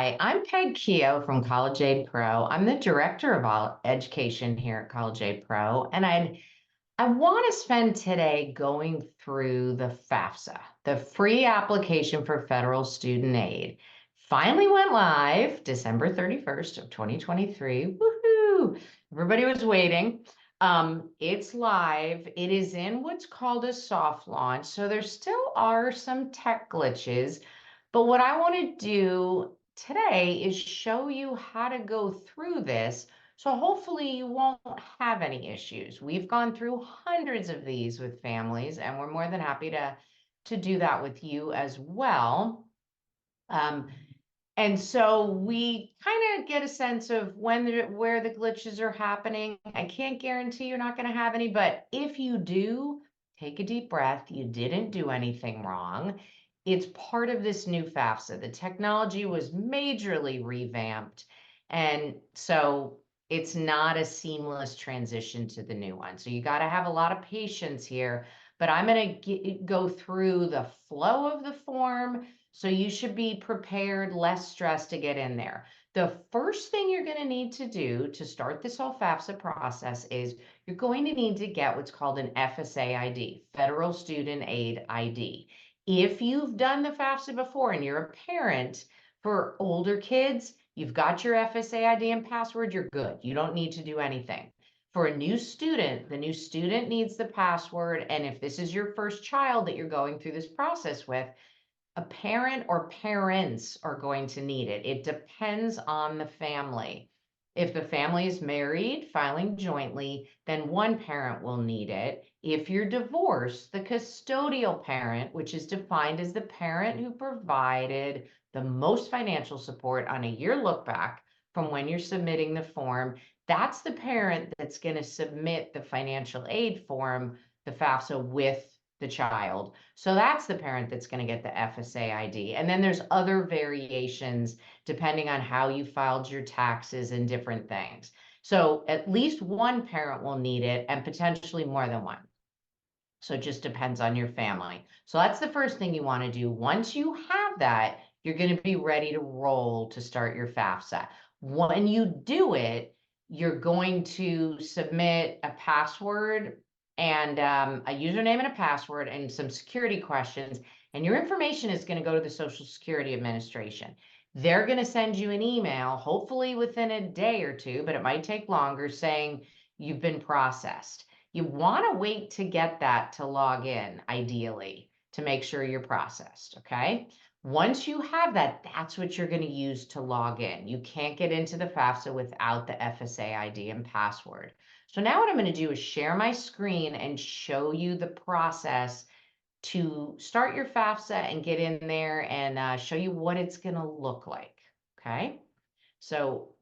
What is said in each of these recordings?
Hi, I'm Peg Keough from College Aid Pro. I'm the Director of Education here at College Aid Pro, and I want to spend today going through the FAFSA, the free application for federal student aid. Finally went live December 31st of 2023. Woohoo! Everybody was waiting. It's live. It is in what's called a soft launch, so there still are some tech glitches. But what I want to do today is show you how to go through this. So hopefully you won't have any issues. We've gone through hundreds of these with families, and we're more than happy to do that with you as well. And so we kind of get a sense of where the glitches are happening. I can't guarantee you're not going to have any, but if you do, take a deep breath. You didn't do anything wrong. It's part of this new FAFSA. The technology was majorly revamped. And so it's not a seamless transition to the new one. So you got to have a lot of patience here. But I'm going to go through the flow of the form. So you should be prepared, less stressed to get in there. The first thing you're going to need to do to start this whole FAFSA process is you're going to need to get what's called an FSA ID, Federal Student Aid ID. If you've done the FAFSA before and you're a parent for older kids, you've got your FSA ID and password, you're good. You don't need to do anything. For a new student, the new student needs the password. And if this is your first child that you're going through this process with, a parent or parents are going to need it. It depends on the family. If the family is married, filing jointly, then one parent will need it. If you're divorced, the custodial parent, which is defined as the parent who provided the most financial support on a year look back from when you're submitting the form, that's the parent that's going to submit the financial aid form, the FAFSA, with the child. So that's the parent that's going to get the FSA ID. And then there's other variations depending on how you filed your taxes and different things. So at least one parent will need it and potentially more than one. So it just depends on your family. So that's the first thing you want to do. Once you have that, you're going to be ready to roll to start your FAFSA. When you do it, you're going to submit a password and a username and a password and some security questions. And your information is going to go to the Social Security Administration. They're going to send you an email, hopefully within a day or two, but it might take longer, saying you've been processed. You want to wait to get that to log in, ideally, to make sure you're processed, okay? Once you have that, that's what you're going to use to log in. You can't get into the FAFSA without the FSA ID and password. So now what I'm going to do is share my screen and show you the process to start your FAFSA and get in there and show you what it's going to look like, okay? So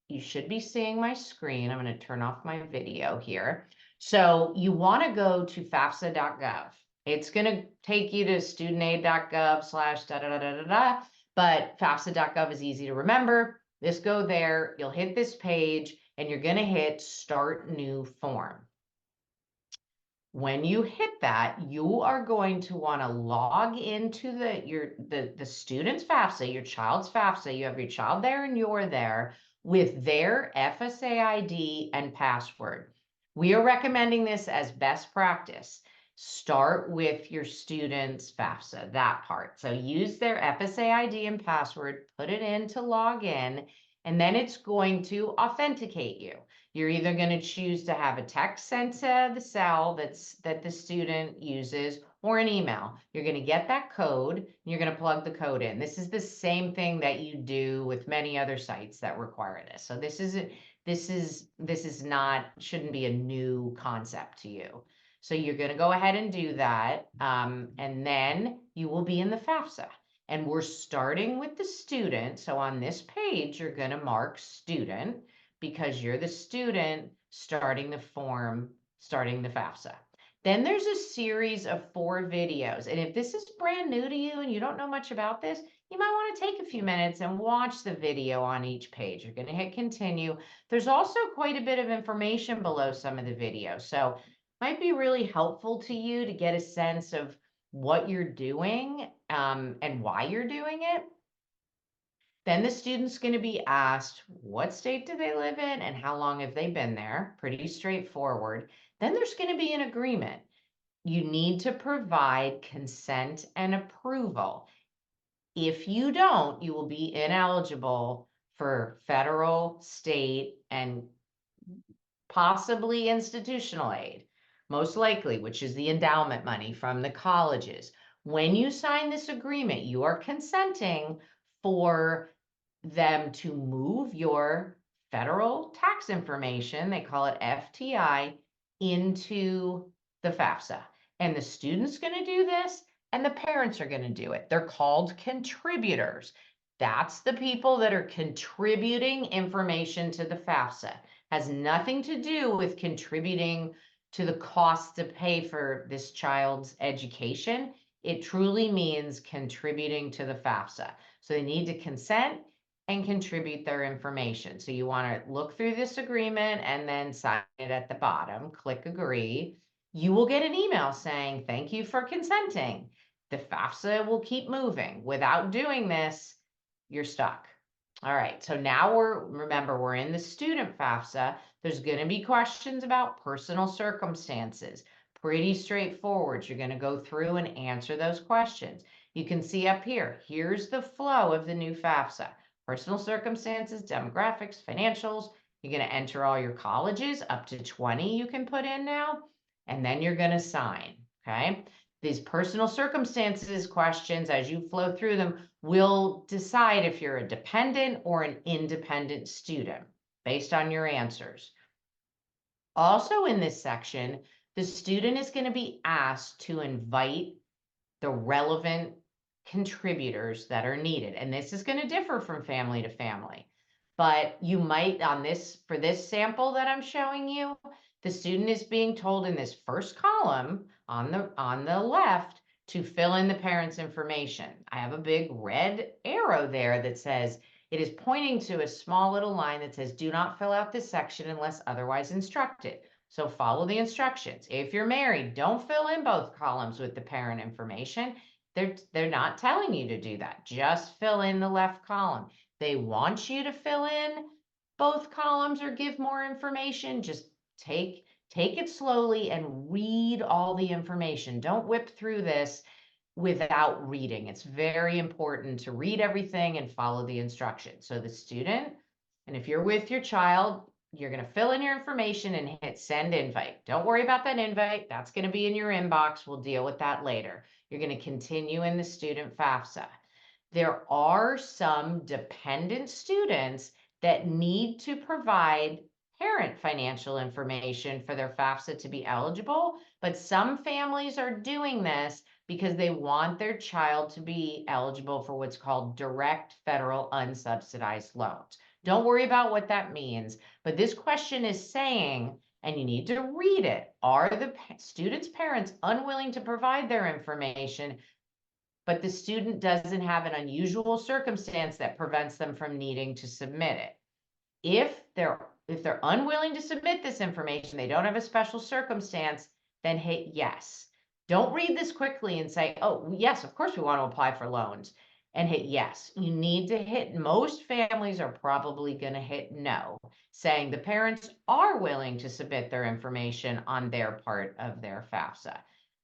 you should be seeing my screen. I'm going to turn off my video here. So you want to go to FAFSA.gov. It's going to take you to studentaid.gov/da-da-da-da-da-da, but FAFSA.gov is easy to remember. Just go there, you'll hit this page, and you're going to hit Start New Form. When you hit that, you are going to want to log into the student's FAFSA, your child's FAFSA. You have your child there and you're there with their FSA ID and password. We are recommending this as best practice. Start with your student's FAFSA, that part. So use their FSA ID and password, put it in to log in, and then it's going to authenticate you. You're either going to choose to have a text sent to the cell that the student uses or an email. You're going to get that code and you're going to plug the code in. This is the same thing that you do with many other sites that require this. So this is not, shouldn't be a new concept to you. So you're going to go ahead and do that. And then you will be in the FAFSA. And we're starting with the student. So on this page, you're going to mark student because you're the student starting the form, starting the FAFSA. Then there's a series of 4 videos. And if this is brand new to you and you don't know much about this, you might want to take a few minutes and watch the video on each page. You're going to hit continue. There's also quite a bit of information below some of the videos. So it might be really helpful to you to get a sense of what you're doing and why you're doing it. Then the student's going to be asked, what state do they live in and how long have they been there? Pretty straightforward. Then there's going to be an agreement. You need to provide consent and approval. If you don't, you will be ineligible for federal, state, and possibly institutional aid, most likely, which is the endowment money from the colleges. When you sign this agreement, you are consenting for them to move your federal tax information, they call it FTI, into the FAFSA. And the student's going to do this, and the parents are going to do it. They're called contributors. That's the people that are contributing information to the FAFSA. Has nothing to do with contributing to the cost to pay for this child's education. It truly means contributing to the FAFSA. So they need to consent and contribute their information. So you want to look through this agreement and then sign it at the bottom, click agree. You will get an email saying, thank you for consenting. The FAFSA will keep moving. Without doing this, you're stuck. All right, so now remember, we're in the student FAFSA. There's going to be questions about personal circumstances. Pretty straightforward. You're going to go through and answer those questions. You can see up here, here's the flow of the new FAFSA. Personal circumstances, demographics, financials. You're going to enter all your colleges, up to 20 you can put in now, and then you're going to sign, okay? These personal circumstances questions, as you flow through them, will decide if you're a dependent or an independent student based on your answers. Also in this section, the student is going to be asked to invite the relevant contributors that are needed. And this is going to differ from family to family. But you might, for this sample that I'm showing you, the student is being told in this first column on the left to fill in the parent's information. I have a big red arrow there that says, it is pointing to a small little line that says, do not fill out this section unless otherwise instructed. So follow the instructions. If you're married, don't fill in both columns with the parent information. They're not telling you to do that. Just fill in the left column. They want you to fill in both columns or give more information. Just take it slowly and read all the information. Don't whip through this without reading. It's very important to read everything and follow the instructions. So the student, and if you're with your child, you're going to fill in your information and hit send invite. Don't worry about that invite. That's going to be in your inbox. We'll deal with that later. You're going to continue in the student FAFSA. There are some dependent students that need to provide parent financial information for their FAFSA to be eligible, but some families are doing this because they want their child to be eligible for what's called direct federal unsubsidized loans. Don't worry about what that means, but this question is saying, and you need to read it, are the students' parents unwilling to provide their information, but the student doesn't have an unusual circumstance that prevents them from needing to submit it? If they're unwilling to submit this information, they don't have a special circumstance, then hit yes. Don't read this quickly and say, oh, yes, of course we want to apply for loans, and hit yes. You need to hit, most families are probably going to hit no, saying the parents are willing to submit their information on their part of their FAFSA.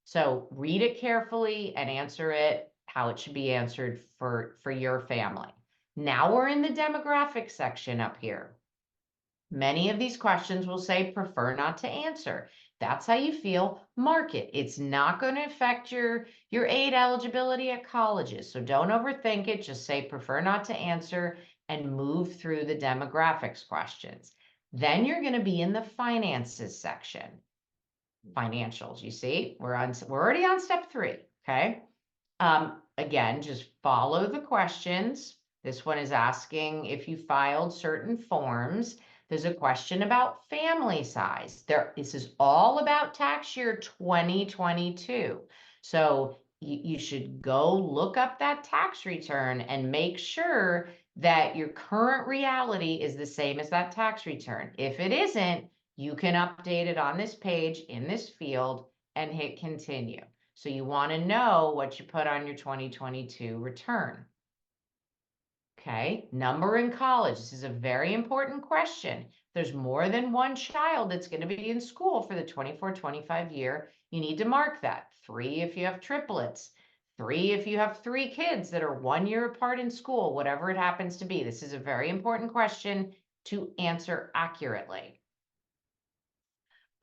So read it carefully and answer it how it should be answered for your family. Now we're in the demographics section up here. Many of these questions will say prefer not to answer. That's how you feel. Mark it. It's not going to affect your aid eligibility at colleges. So don't overthink it. Just say prefer not to answer and move through the demographics questions. Then you're going to be in the finances section. Financials, you see, we're already on step 3. Okay. Again, just follow the questions. This one is asking if you filed certain forms. There's a question about family size. This is all about tax year 2022. So you should go look up that tax return and make sure that your current reality is the same as that tax return. If it isn't, you can update it on this page in this field and hit continue. So you want to know what you put on your 2022 return. Okay, number in college. This is a very important question. There's more than one child that's going to be in school for the 24-25 year. You need to mark that. 3 if you have triplets. 3 if you have 3 kids that are 1 year apart in school, whatever it happens to be. This is a very important question to answer accurately.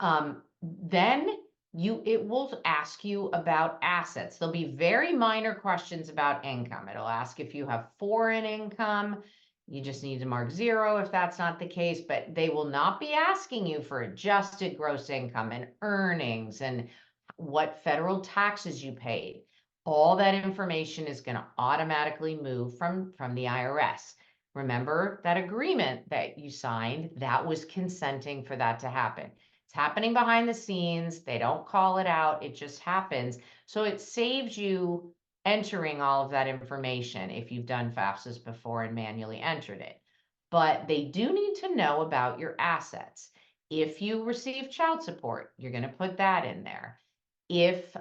Then it will ask you about assets. There'll be very minor questions about income. It'll ask if you have foreign income. You just need to mark 0 if that's not the case, but they will not be asking you for adjusted gross income and earnings and what federal taxes you paid. All that information is going to automatically move from the IRS. Remember that agreement that you signed, that was consenting for that to happen. It's happening behind the scenes. They don't call it out. It just happens. So it saves you entering all of that information if you've done FAFSAs before and manually entered it. But they do need to know about your assets. If you receive child support, you're going to put that in there. If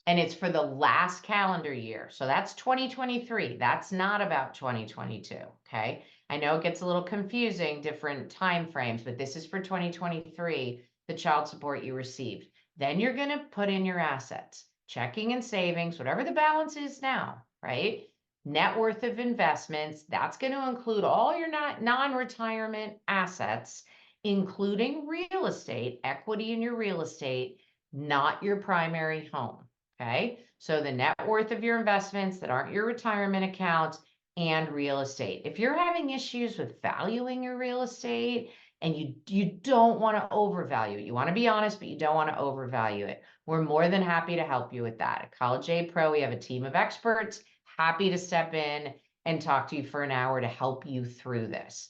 and it's for the last calendar year. So that's 2023. That's not about 2022. Okay. I know it gets a little confusing, different time frames, but this is for 2023, the child support you received. Then you're going to put in your assets, checking and savings, whatever the balance is now, right? Net worth of investments, that's going to include all your non-retirement assets, including real estate, equity in your real estate, not your primary home. Okay, so the net worth of your investments that aren't your retirement accounts and real estate. If you're having issues with valuing your real estate and you don't want to overvalue it, you want to be honest, but you don't want to overvalue it, we're more than happy to help you with that. At College Aid Pro, we have a team of experts happy to step in and talk to you for an hour to help you through this.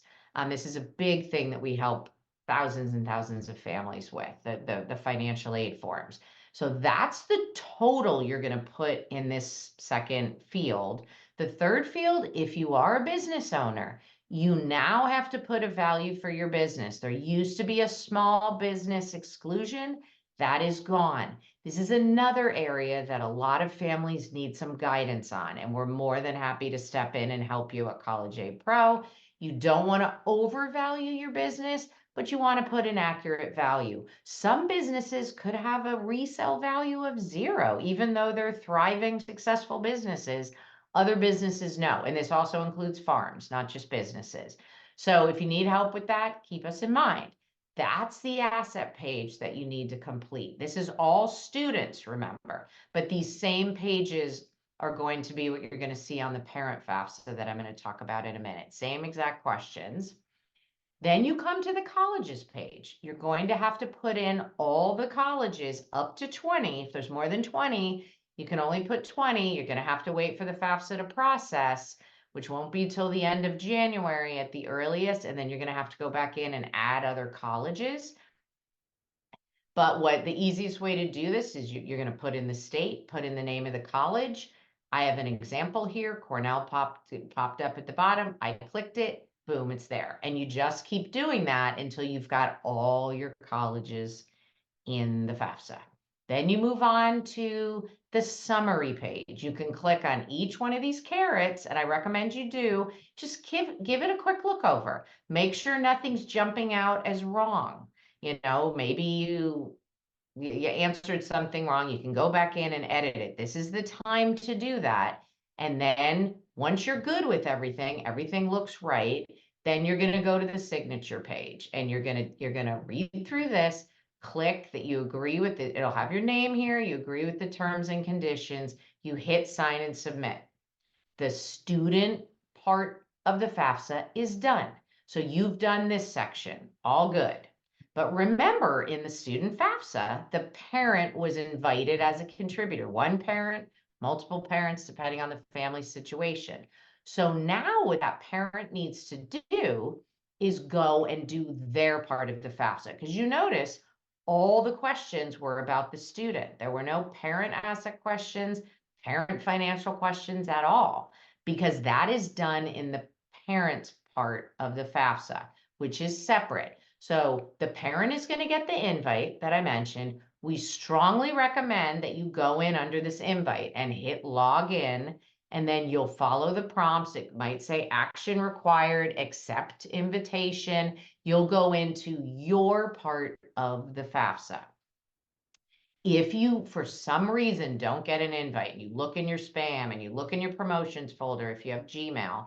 This is a big thing that we help thousands and thousands of families with, the financial aid forms. So that's the total you're going to put in this second field. The third field, if you are a business owner, you now have to put a value for your business. There used to be a small business exclusion. That is gone. This is another area that a lot of families need some guidance on, and we're more than happy to step in and help you at College Aid Pro. You don't want to overvalue your business, but you want to put an accurate value. Some businesses could have a resale value of 0, even though they're thriving, successful businesses. Other businesses no, and this also includes farms, not just businesses. So if you need help with that, keep us in mind. That's the asset page that you need to complete. This is all students, remember, but these same pages are going to be what you're going to see on the parent FAFSA that I'm going to talk about in a minute. Same exact questions. Then you come to the colleges page. You're going to have to put in all the colleges up to 20. If there's more than 20, you can only put 20. You're going to have to wait for the FAFSA to process, which won't be till the end of January at the earliest. And then you're going to have to go back in and add other colleges. But what the easiest way to do this is you're going to put in the state, put in the name of the college. I have an example here. Cornell popped up at the bottom. I clicked it. Boom, it's there. And you just keep doing that until you've got all your colleges in the FAFSA. Then you move on to the summary page. You can click on each one of these carrots, and I recommend you do. Just give it a quick look over. Make sure nothing's jumping out as wrong. You know, maybe you answered something wrong. You can go back in and edit it. This is the time to do that. And then once you're good with everything looks right, then you're going to go to the signature page and you're going to read through this, click that you agree with it. It'll have your name here. You agree with the terms and conditions. You hit sign and submit. The student part of the FAFSA is done. So you've done this section, all good. But remember, in the student FAFSA, the parent was invited as a contributor. One parent, multiple parents, depending on the family situation. So now what that parent needs to do is go and do their part of the FAFSA. Because you notice all the questions were about the student. There were no parent asset questions, parent financial questions at all, because that is done in the parent's part of the FAFSA, which is separate. So the parent is going to get the invite that I mentioned. We strongly recommend that you go in under this invite and hit log in And then you'll follow the prompts. It might say action required, accept invitation. You'll go into your part of the FAFSA. If you, for some reason, don't get an invite, and you look in your spam and you look in your promotions folder, if you have Gmail,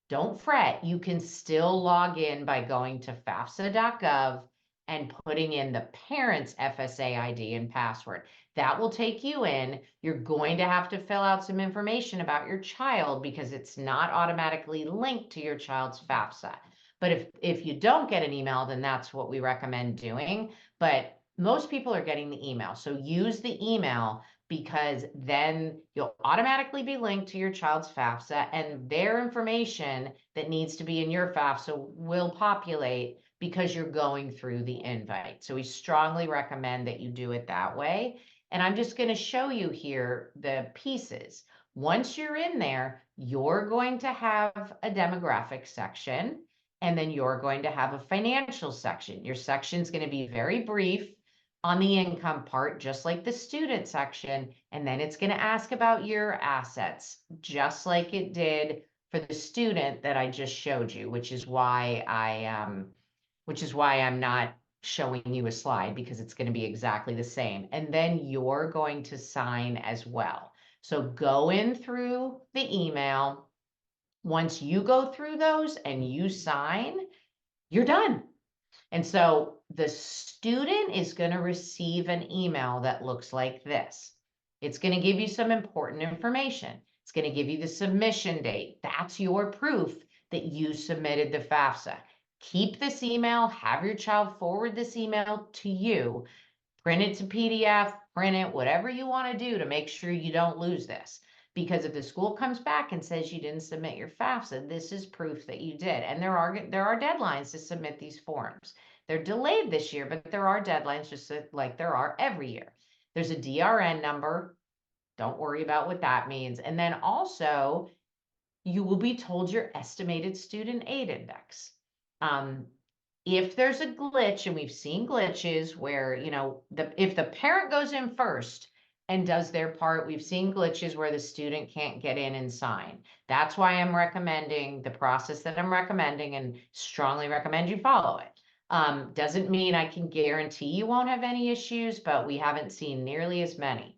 don't fret. You can still log in by going to FAFSA.gov and putting in the parent's FSA ID and password. That will take you in. You're going to have to fill out some information about your child because it's not automatically linked to your child's FAFSA. But if you don't get an email, then that's what we recommend doing. But most people are getting the email. So use the email because then you'll automatically be linked to your child's FAFSA, and their information that needs to be in your FAFSA will populate because you're going through the invite. So we strongly recommend that you do it that way. And I'm just going to show you here the pieces. Once you're in there, you're going to have a demographic section, and then you're going to have a financial section. Your section is going to be very brief on the income part, just like the student section, and then it's going to ask about your assets, just like it did for the student that I just showed you, which is why I'm not showing you a slide, because it's going to be exactly the same. And then you're going to sign as well. So go in through the email. Once you go through those and you sign, you're done. And so the student is going to receive an email that looks like this. It's going to give you some important information. It's going to give you the submission date. That's your proof that you submitted the FAFSA. Keep this email, have your child forward this email to you, print it to PDF, print it, whatever you want to do to make sure you don't lose this. Because if the school comes back and says you didn't submit your FAFSA, this is proof that you did. And there are deadlines to submit these forms. They're delayed this year, but there are deadlines, just like there are every year. There's a DRN number. Don't worry about what that means. And then also, you will be told your estimated student aid index. If there's a glitch, and we've seen glitches where, if the parent goes in first and does their part, we've seen glitches where the student can't get in and sign. That's why I'm recommending the process that I'm recommending, and strongly recommend you follow it. Doesn't mean I can guarantee you won't have any issues, but we haven't seen nearly as many.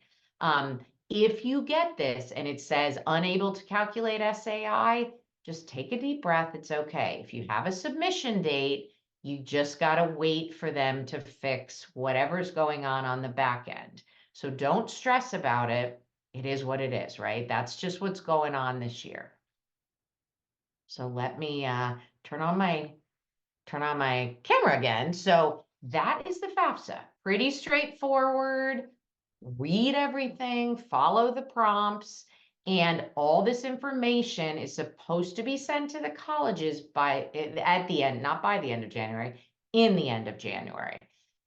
If you get this and it says unable to calculate SAI, just take a deep breath. It's okay. If you have a submission date, you just got to wait for them to fix whatever's going on the back end. So don't stress about it. It is what it is, right? That's just what's going on this year. So let me turn on my camera again. So that is the FAFSA. Pretty straightforward. Read everything, follow the prompts, and all this information is supposed to be sent to the colleges at the end, not by the end of January, in the end of January.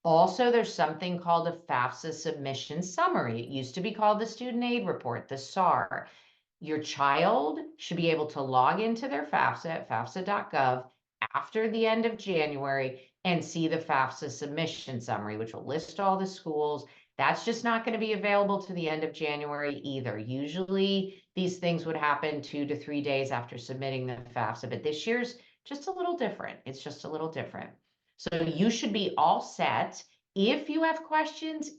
Also, there's something called a FAFSA submission summary. It used to be called the Student Aid Report, the SAR. Your child should be able to log into their FAFSA at FAFSA.gov after the end of January and see the FAFSA submission summary, which will list all the schools. That's just not going to be available to the end of January either. Usually these things would happen 2 to 3 days after submitting the FAFSA, but this year's just a little different. It's just a little different. So you should be all set. If you have questions,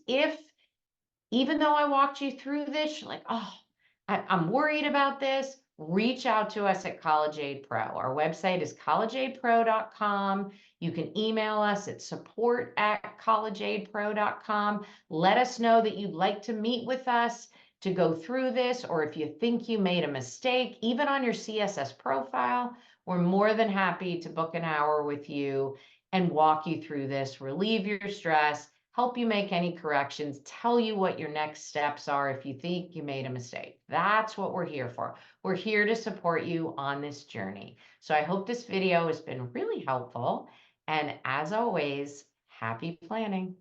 even though I walked you through this, you're like, oh, I'm worried about this, reach out to us at College Aid Pro. Our website is collegeaidpro.com. You can email us at support@collegeaidpro.com. Let us know that you'd like to meet with us to go through this, or if you think you made a mistake, even on your CSS profile, we're more than happy to book an hour with you and walk you through this, relieve your stress, help you make any corrections, tell you what your next steps are if you think you made a mistake. That's what we're here for. We're here to support you on this journey. So I hope this video has been really helpful. And as always, happy planning.